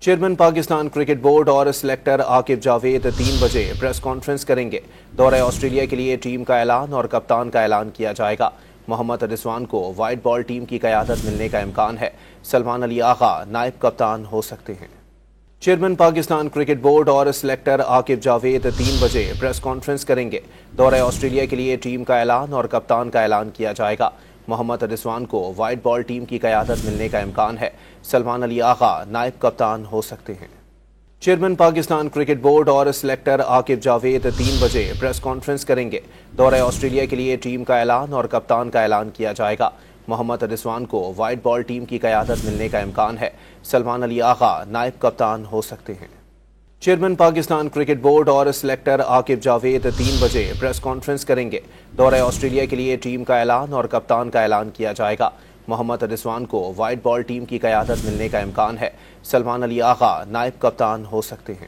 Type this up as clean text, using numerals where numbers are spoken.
Chairman Pakistan cricket board اور selector Aqib Javed 3 بجے press conference کریں گے۔ دورہ آسٹریلیا کے لیے ٹیم کا اعلان اور کپتان کا اعلان کیا جائے گا۔ محمد رضوان کو وائٹ بال ٹیم کی قیادت ملنے کا امکان ہے۔ سلمان علی آغا نائب کپتان ہو سکتے ہیں۔ چیئرمین پاکستان کرکٹ بورڈ اور سلیکٹر عاقب جاوید 3 بجے پریس کانفرنس کریں گے۔ دورہ آسٹریلیا کے لیے ٹیم کا اعلان اور کپتان کا اعلان کیا جائے گا۔ محمد رضوان کو وائٹ بال ٹیم کی قیادت ملنے کا امکان ہے۔ سلمان علی آغا نائب کپتان ہو سکتے ہیں۔ چیئرمین پاکستان کرکٹ بورڈ اور سلیکٹر عاقب جاوید 3 بجے پریس کانفرنس کریں گے۔ دورہ آسٹریلیا کے لیے ٹیم کا اعلان اور کپتان کا اعلان کیا جائے گا۔ محمد رضوان کو وائٹ بال ٹیم کی قیادت ملنے کا امکان ہے۔ سلمان علی آغا نائب کپتان ہو سکتے ہیں۔ چیئرمین پاکستان کرکٹ بورڈ اور سلیکٹر عاقب جاوید 3 بجے پریس کانفرنس کریں گے۔ دورہ آسٹریلیا کے لیے ٹیم کا اعلان اور کپتان کا اعلان کیا جائے گا۔ محمد رضوان کو وائٹ بال ٹیم کی قیادت ملنے کا امکان ہے۔ سلمان علی آغا نائب کپتان ہو سکتے ہیں۔